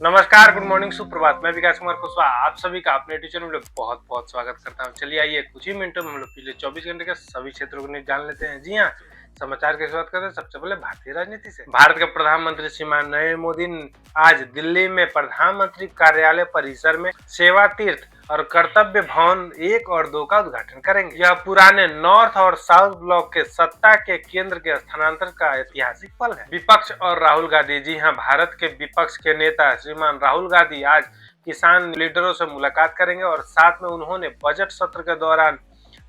नमस्कार, good morning, सुप्रभात। मैं विकास कुमार कुशवाहा आप सभी का अपने टीचर में बहुत बहुत स्वागत करता हूं। चलिए आइए कुछ ही मिनटों में हम लोग पिछले 24 घंटे के सभी क्षेत्रों को न्यूज जान लेते हैं। जी हाँ, समाचार की शुरुआत करते हैं सबसे पहले भारतीय राजनीति से। भारत के प्रधानमंत्री श्रीमान नरेंद्र मोदी ने आज दिल्ली में प्रधानमंत्री कार्यालय परिसर में सेवा तीर्थ और कर्तव्य भवन 1 और 2 का उद्घाटन करेंगे। यह पुराने नॉर्थ और साउथ ब्लॉक के सत्ता के केंद्र के स्थानांतरण का ऐतिहासिक पल है। विपक्ष और राहुल गांधी। जी हां, भारत के विपक्ष के नेता श्रीमान राहुल गांधी आज किसान लीडरों से मुलाकात करेंगे और साथ में उन्होंने बजट सत्र के दौरान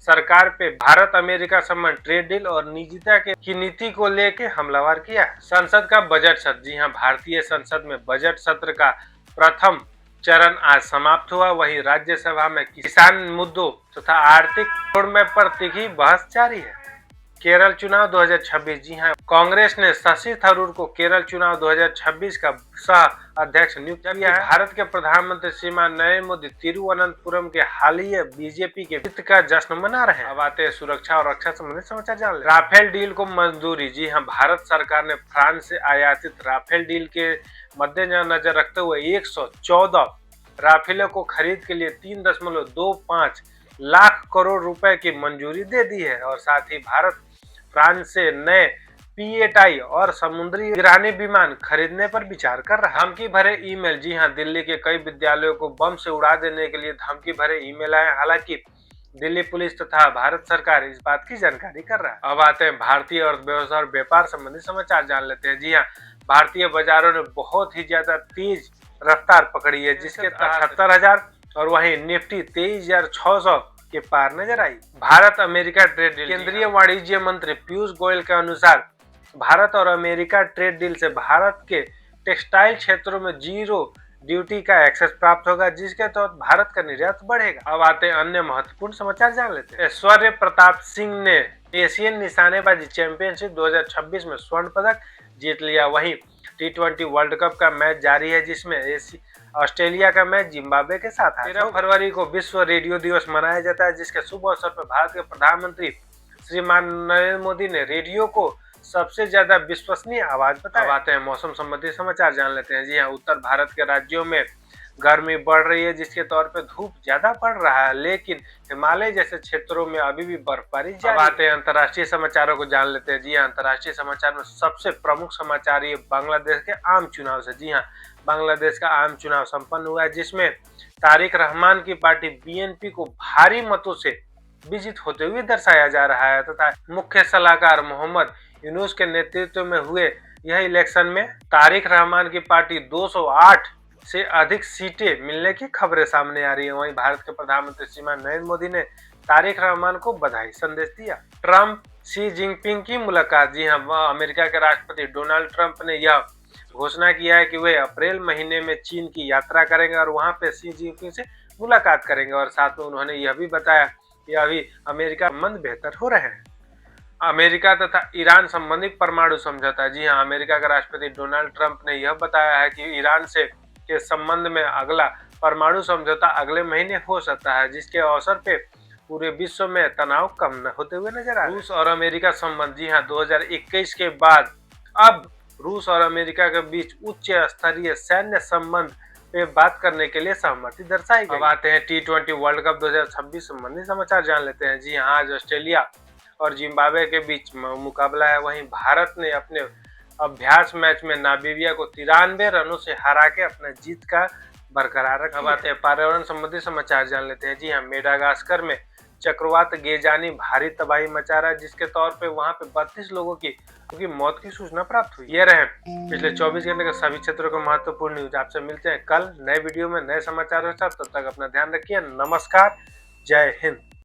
सरकार पे भारत अमेरिका संबंध ट्रेड डील और निजता की नीति को लेके हमलावर किया। संसद का बजट सत्र। जी हां, भारतीय संसद में बजट सत्र का प्रथम चरण आज समाप्त हुआ। वहीं राज्यसभा में किसान मुद्दों तथा आर्थिक रोडमैप पर तीखी बहस जारी है। केरल चुनाव 2026। जी हां, कांग्रेस ने शशि थरूर को केरल चुनाव 2026 का सह अध्यक्ष नियुक्त किया है। भारत के प्रधानमंत्री श्रीमान नरेंद्र मोदी तिरुवनंतपुरम के हालिया बीजेपी के जीत का जश्न मना रहे हैं। अब आते हैं सुरक्षा और रक्षा संबंधी समाचार जान लें। राफेल डील को मंजूरी। जी हां, भारत सरकार ने फ्रांस से आयातित राफेल डील के मद्देनजर रखते हुए 114 राफेलों को खरीद के लिए 3.25 लाख करोड़ रुपए की मंजूरी दे दी है और साथ ही भारत फ्रांस से नए P-8I और समुद्री गिरानी विमान खरीदने पर विचार कर रहा है। धमकी भरे ईमेल। जी हां, दिल्ली के कई विद्यालयों को बम से उड़ा देने के लिए धमकी भरे ईमेल आए। हालांकि दिल्ली पुलिस तथा भारत सरकार इस बात की जानकारी कर रहा है। अब आते हैं भारतीय अर्थव्यवस्था और व्यापार संबंधी समाचार जान लेते हैं। जी हाँ, भारतीय बाजारों ने बहुत ही ज्यादा तेज रफ्तार पकड़ी है, जिसके 78,000 और वहीं निफ्टी 23,600 के पार नजर आई। Bharat America trade deal. केंद्रीय वाणिज्य मंत्री पीयूष गोयल के अनुसार भारत और अमेरिका ट्रेड डील से भारत के टेक्सटाइल क्षेत्रों में जीरो ड्यूटी का एक्सेस प्राप्त होगा, जिसके तहत भारत का निर्यात बढ़ेगा। अब आते हैं अन्य महत्वपूर्ण समाचार जान लेते हैं। ऐश्वर्य प्रताप सिंह ने एशियन निशानेबाजी चैंपियनशिप 2026 में स्वर्ण पदक जीत लिया। वहीं T20 वर्ल्ड कप का मैच जारी है, जिसमें ऑस्ट्रेलिया का मैच जिम्बाब्वे के साथ है। 13 फरवरी को विश्व रेडियो दिवस मनाया जाता है, जिसके शुभ अवसर पर भारत के प्रधानमंत्री श्रीमान नरेंद्र मोदी ने रेडियो को सबसे ज्यादा विश्वसनीय आवाज बताया। अब आते हैं मौसम संबंधी समाचार जान लेते हैं। जी हाँ, उत्तर भारत के राज्यों में गर्मी बढ़ रही है, जिसके तौर पे धूप ज्यादा पड़ रहा है, लेकिन हिमालय जैसे क्षेत्रों में अभी भी बर्फबारी जारी है। अब आते हैं अंतर्राष्ट्रीय समाचारों को जान लेते हैं। जी हाँ, अंतर्राष्ट्रीय समाचार में सबसे प्रमुख समाचार ये बांग्लादेश के आम चुनाव से। जी हाँ, बांग्लादेश का आम चुनाव संपन्न हुआ है, जिसमें तारिक रहमान की पार्टी BNP को भारी मतों से विजित होते हुए दर्शाया जा रहा है तथा मुख्य सलाहकार मोहम्मद यूनुस के नेतृत्व में हुए यह इलेक्शन में तारिक रहमान की पार्टी 208 से अधिक सीटें मिलने की खबरें सामने आ रही है। वहीं भारत के प्रधानमंत्री श्रीमान नरेंद्र मोदी ने तारिक रहमान को बधाई संदेश दिया। ट्रंप शी जिनपिंग की मुलाकात। जी हाँ, अमेरिका के राष्ट्रपति डोनाल्ड ट्रंप ने यह घोषणा किया है कि वे अप्रैल महीने में चीन की यात्रा करेंगे और वहां पे शी जिनपिंग से मुलाकात करेंगे और साथ में उन्होंने यह भी बताया कि अभी अमेरिका संबंध बेहतर हो रहे हैं। अमेरिका तथा ईरान संबंधी परमाणु समझौता। जी हाँ, अमेरिका के राष्ट्रपति डोनाल्ड ट्रंप ने यह बताया है कि ईरान से के संबंध में अगला परमाणु समझौता अगले महीने हो सकता है, जिसके अवसर पे पूरे विश्व में तनाव कम न होते हुए नजर आ रहा है। रूस और अमेरिका संबंध। जी हाँ, 2021 के बाद अब रूस और अमेरिका के बीच उच्च स्तरीय सैन्य संबंध पे बात करने के लिए सहमति दर्शाई गई। अब आते हैं T20 वर्ल्ड कप 2026 संबंधी समाचार जान लेते हैं। जी हाँ, आज ऑस्ट्रेलिया और जिम्बाब्वे के बीच मुकाबला है। वहीं भारत ने अपने अभ्यास मैच में नामीबिया को 93 रनों से हरा के अपने जीत का बरकरार रखा। अब आते हैं पर्यावरण संबंधी समाचार जान लेते हैं। जी हाँ, मेडागास्कर में चक्रवात गेजानी भारी तबाही मचा रहा है, जिसके तौर पे वहां पे 32 लोगों की मौत की सूचना प्राप्त हुई। ये रहे पिछले 24 घंटे के सभी क्षेत्रों के महत्वपूर्ण न्यूज। आपसे मिलते हैं कल नए वीडियो में नए समाचारों के साथ। तब तक अपना ध्यान रखिए। नमस्कार, जय हिंद।